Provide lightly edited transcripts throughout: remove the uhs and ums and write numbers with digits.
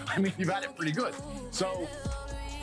I mean, you've had it pretty good. So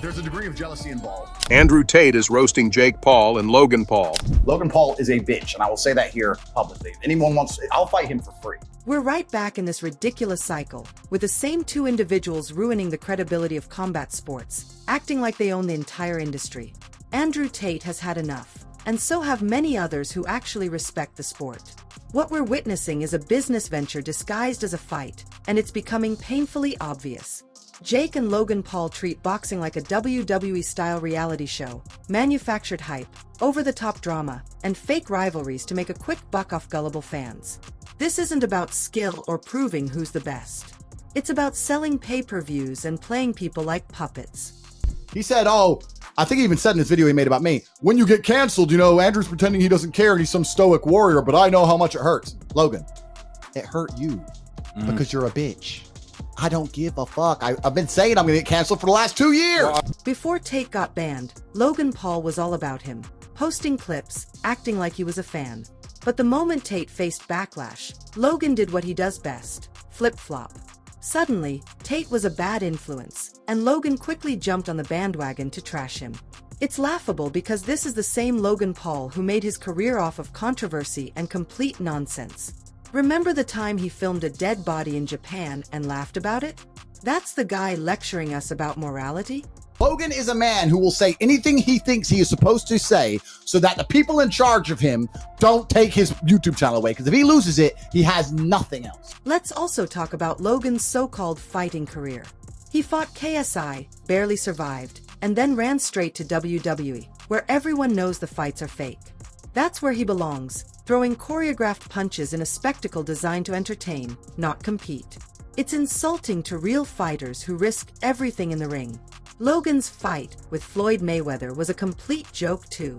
there's a degree of jealousy involved. Andrew Tate is roasting Jake Paul and Logan Paul. Logan Paul is a bitch, and I will say that here publicly. If anyone wants, I'll fight him for free. We're right back in this ridiculous cycle, with the same two individuals ruining the credibility of combat sports, acting like they own the entire industry. Andrew Tate has had enough, and so have many others who actually respect the sport. What we're witnessing is a business venture disguised as a fight, and it's becoming painfully obvious. Jake and Logan Paul treat boxing like a WWE-style reality show, manufactured hype, over-the-top drama, and fake rivalries to make a quick buck off gullible fans. This isn't about skill or proving who's the best. It's about selling pay-per-views and playing people like puppets. He said, oh, I think he even said in this video he made about me, when you get canceled, you know, Andrew's pretending he doesn't care and he's some stoic warrior, but I know how much it hurts. Logan, it hurt you because you're a bitch. I don't give a fuck. I've been saying I'm going to get canceled for the last 2 years. Before Tate got banned, Logan Paul was all about him, posting clips, acting like he was a fan. But the moment Tate faced backlash, Logan did what he does best, flip-flop. Suddenly, Tate was a bad influence, and Logan quickly jumped on the bandwagon to trash him. It's laughable because this is the same Logan Paul who made his career off of controversy and complete nonsense. Remember the time he filmed a dead body in Japan and laughed about it? That's the guy lecturing us about morality? Logan is a man who will say anything he thinks he is supposed to say so that the people in charge of him don't take his YouTube channel away, because if he loses it, he has nothing else. Let's also talk about Logan's so-called fighting career. He fought KSI, barely survived, and then ran straight to WWE, where everyone knows the fights are fake. That's where he belongs, throwing choreographed punches in a spectacle designed to entertain, not compete. It's insulting to real fighters who risk everything in the ring. Logan's fight with Floyd Mayweather was a complete joke too.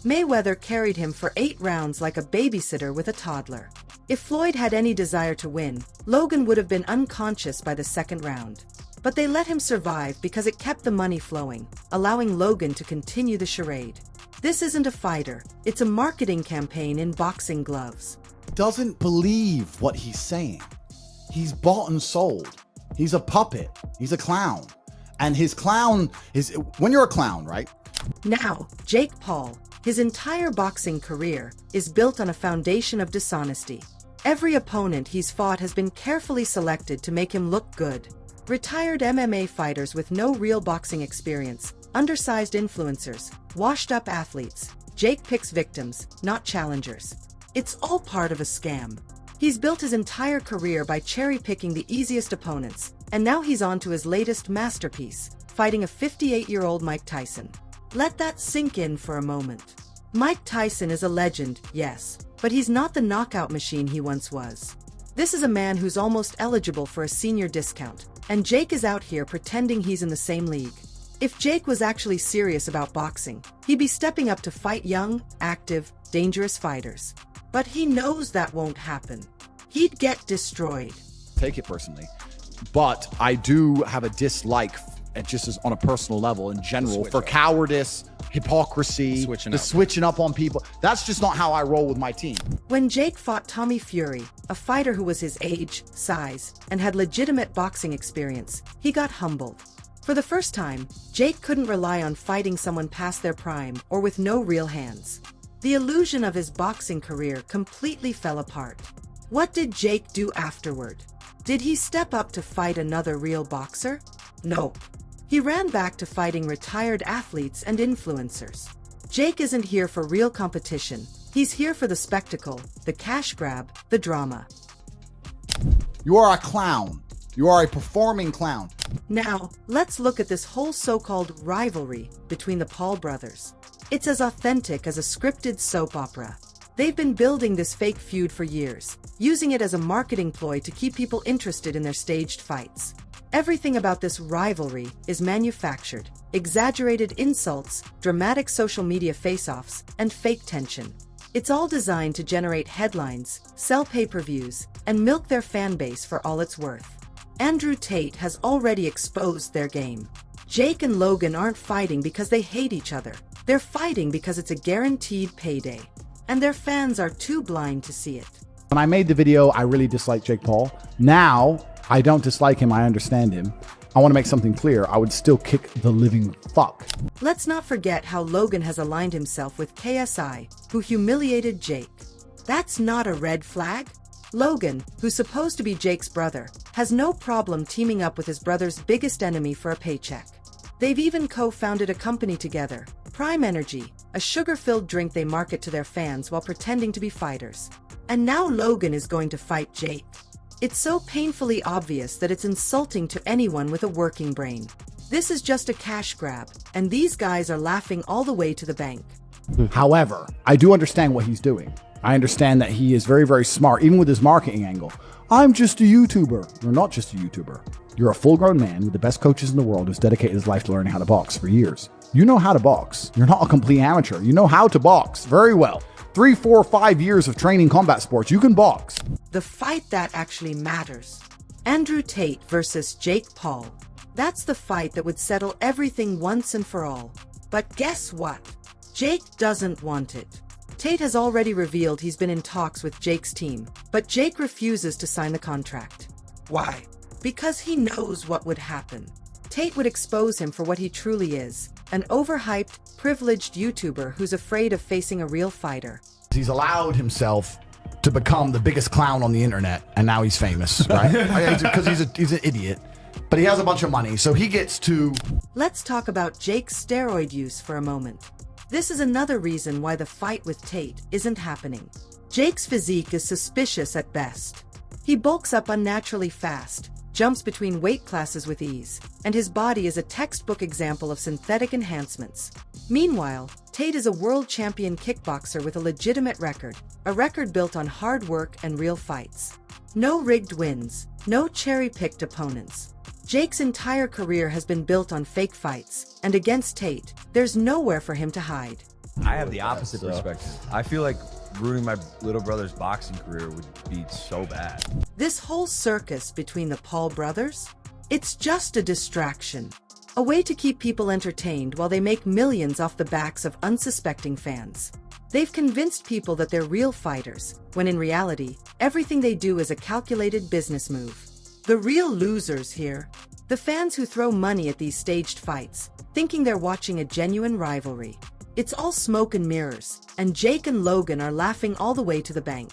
Mayweather carried him for 8 rounds like a babysitter with a toddler. If Floyd had any desire to win, Logan would have been unconscious by the 2nd round. But they let him survive because it kept the money flowing, allowing Logan to continue the charade. This isn't a fighter, it's a marketing campaign in boxing gloves. Doesn't believe what he's saying. He's bought and sold. He's a puppet. He's a clown. And his clown is, when you're a clown, right? Now, Jake Paul, his entire boxing career is built on a foundation of dishonesty. Every opponent he's fought has been carefully selected to make him look good. Retired MMA fighters with no real boxing experience, undersized influencers, washed-up athletes. Jake picks victims, not challengers. It's all part of a scam. He's built his entire career by cherry-picking the easiest opponents, and now he's on to his latest masterpiece, fighting a 58-year-old Mike Tyson. Let that sink in for a moment. Mike Tyson is a legend, yes, but he's not the knockout machine he once was. This is a man who's almost eligible for a senior discount, and Jake is out here pretending he's in the same league. If Jake was actually serious about boxing, he'd be stepping up to fight young, active, dangerous fighters. But he knows that won't happen. He'd get destroyed. Take it personally. But I do have a dislike, just as on a personal level in general, for cowardice, hypocrisy, switching up on people. That's just not how I roll with my team. When Jake fought Tommy Fury, a fighter who was his age, size, and had legitimate boxing experience, he got humbled. For the first time, Jake couldn't rely on fighting someone past their prime or with no real hands. The illusion of his boxing career completely fell apart. What did Jake do afterward? Did he step up to fight another real boxer? Nope. He ran back to fighting retired athletes and influencers. Jake isn't here for real competition. He's here for the spectacle, the cash grab, the drama. You are a clown. You are a performing clown. Now, let's look at this whole so-called rivalry between the Paul brothers. It's as authentic as a scripted soap opera. They've been building this fake feud for years, using it as a marketing ploy to keep people interested in their staged fights. Everything about this rivalry is manufactured, exaggerated insults, dramatic social media face-offs, and fake tension. It's all designed to generate headlines, sell pay-per-views, and milk their fan base for all it's worth. Andrew Tate has already exposed their game. Jake and Logan aren't fighting because they hate each other. They're fighting because it's a guaranteed payday. And their fans are too blind to see it. When I made the video, I really disliked Jake Paul. Now, I don't dislike him. I understand him. I want to make something clear. I would still kick the living fuck. Let's not forget how Logan has aligned himself with KSI, who humiliated Jake. That's not a red flag? Logan, who's supposed to be Jake's brother, has no problem teaming up with his brother's biggest enemy for a paycheck. They've even co-founded a company together, Prime Energy, a sugar-filled drink they market to their fans while pretending to be fighters. And now Logan is going to fight Jake. It's so painfully obvious that it's insulting to anyone with a working brain. This is just a cash grab, and these guys are laughing all the way to the bank. However, I do understand what he's doing. I understand that he is very, very smart, even with his marketing angle. I'm just a YouTuber. You're not just a YouTuber. You're a full-grown man with the best coaches in the world who's dedicated his life to learning how to box for years. You know how to box. You're not a complete amateur. You know how to box very well. 3, 4, 5 years of training combat sports. You can box. The fight that actually matters. Andrew Tate versus Jake Paul. That's the fight that would settle everything once and for all. But guess what? Jake doesn't want it. Tate has already revealed he's been in talks with Jake's team, but Jake refuses to sign the contract. Why? Because he knows what would happen. Tate would expose him for what he truly is, an overhyped, privileged YouTuber who's afraid of facing a real fighter. He's allowed himself to become the biggest clown on the internet, and now he's famous, right? Because he's an idiot. But he has a bunch of money, so he gets to... Let's talk about Jake's steroid use for a moment. This is another reason why the fight with Tate isn't happening. Jake's physique is suspicious at best. He bulks up unnaturally fast, jumps between weight classes with ease, and his body is a textbook example of synthetic enhancements. Meanwhile, Tate is a world champion kickboxer with a legitimate record, a record built on hard work and real fights. No rigged wins, no cherry-picked opponents. Jake's entire career has been built on fake fights, and against Tate, there's nowhere for him to hide. I have the opposite perspective. I feel like ruining my little brother's boxing career would be so bad. This whole circus between the Paul brothers? It's just a distraction. A way to keep people entertained while they make millions off the backs of unsuspecting fans. They've convinced people that they're real fighters, when in reality, everything they do is a calculated business move. The real losers here, the fans who throw money at these staged fights, thinking they're watching a genuine rivalry. It's all smoke and mirrors, and Jake and Logan are laughing all the way to the bank.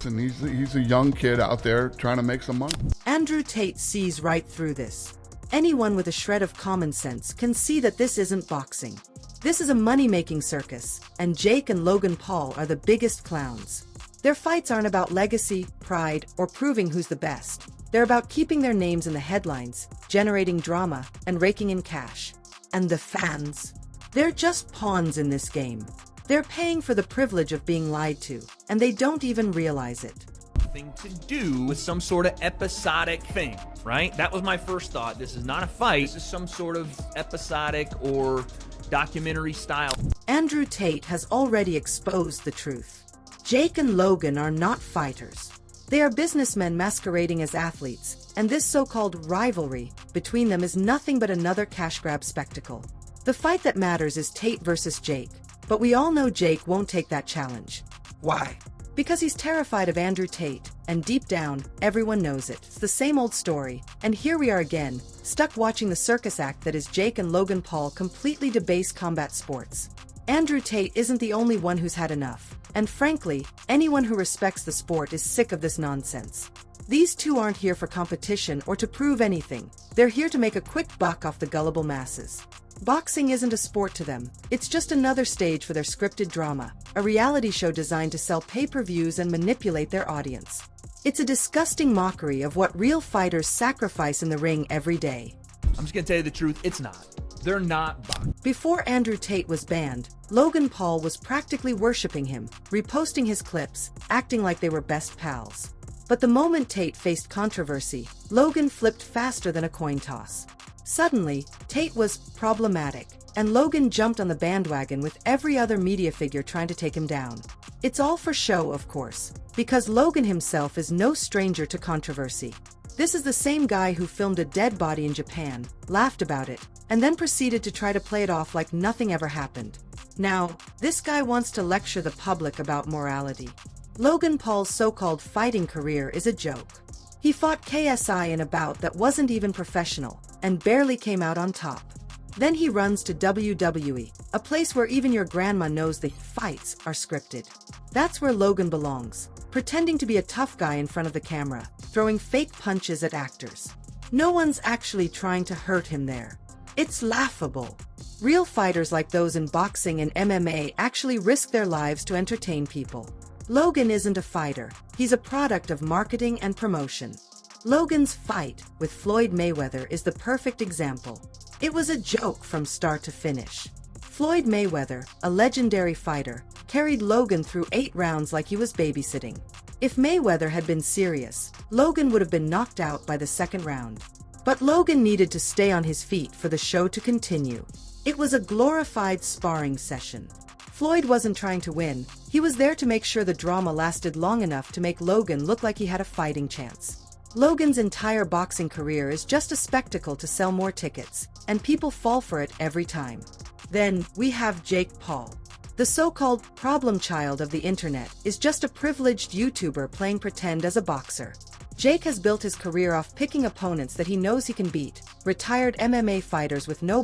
And he's a young kid out there trying to make some money. Andrew Tate sees right through this. Anyone with a shred of common sense can see that this isn't boxing. This is a money-making circus, and Jake and Logan Paul are the biggest clowns. Their fights aren't about legacy, pride, or proving who's the best. They're about keeping their names in the headlines, generating drama, and raking in cash. And the fans? They're just pawns in this game. They're paying for the privilege of being lied to, and they don't even realize it. Thing to do with some sort of episodic thing, right? That was my first thought. This is not a fight. This is some sort of episodic or documentary style. Andrew Tate has already exposed the truth. Jake and Logan are not fighters. They are businessmen masquerading as athletes, and this so-called rivalry between them is nothing but another cash grab spectacle. The fight that matters is Tate versus Jake, but we all know Jake won't take that challenge. Why? Because he's terrified of Andrew Tate, and deep down, everyone knows it. It's the same old story, and here we are again, stuck watching the circus act that is Jake and Logan Paul completely debase combat sports. Andrew Tate isn't the only one who's had enough, and frankly, anyone who respects the sport is sick of this nonsense. These two aren't here for competition or to prove anything. They're here to make a quick buck off the gullible masses. Boxing isn't a sport to them. It's just another stage for their scripted drama, a reality show designed to sell pay-per-views and manipulate their audience. It's a disgusting mockery of what real fighters sacrifice in the ring every day. I'm just gonna tell you the truth, it's not. They're not boxing. Before Andrew Tate was banned, Logan Paul was practically worshipping him, reposting his clips, acting like they were best pals. But the moment Tate faced controversy, Logan flipped faster than a coin toss. Suddenly, Tate was problematic, and Logan jumped on the bandwagon with every other media figure trying to take him down. It's all for show, of course, because Logan himself is no stranger to controversy. This is the same guy who filmed a dead body in Japan, laughed about it, and then proceeded to try to play it off like nothing ever happened. Now, this guy wants to lecture the public about morality. Logan Paul's so-called fighting career is a joke. He fought KSI in a bout that wasn't even professional, and barely came out on top. Then he runs to WWE, a place where even your grandma knows the fights are scripted. That's where Logan belongs, pretending to be a tough guy in front of the camera, throwing fake punches at actors. No one's actually trying to hurt him there. It's laughable. Real fighters like those in boxing and MMA actually risk their lives to entertain people. Logan isn't a fighter, he's a product of marketing and promotion. Logan's fight with Floyd Mayweather is the perfect example. It was a joke from start to finish. Floyd Mayweather, a legendary fighter, carried Logan through 8 rounds like he was babysitting. If Mayweather had been serious, Logan would have been knocked out by the 2nd round. But Logan needed to stay on his feet for the show to continue. It was a glorified sparring session. Floyd wasn't trying to win, he was there to make sure the drama lasted long enough to make Logan look like he had a fighting chance. Logan's entire boxing career is just a spectacle to sell more tickets, and people fall for it every time. Then, we have Jake Paul. The so-called problem child of the internet is just a privileged YouTuber playing pretend as a boxer. Jake has built his career off picking opponents that he knows he can beat, retired MMA fighters with no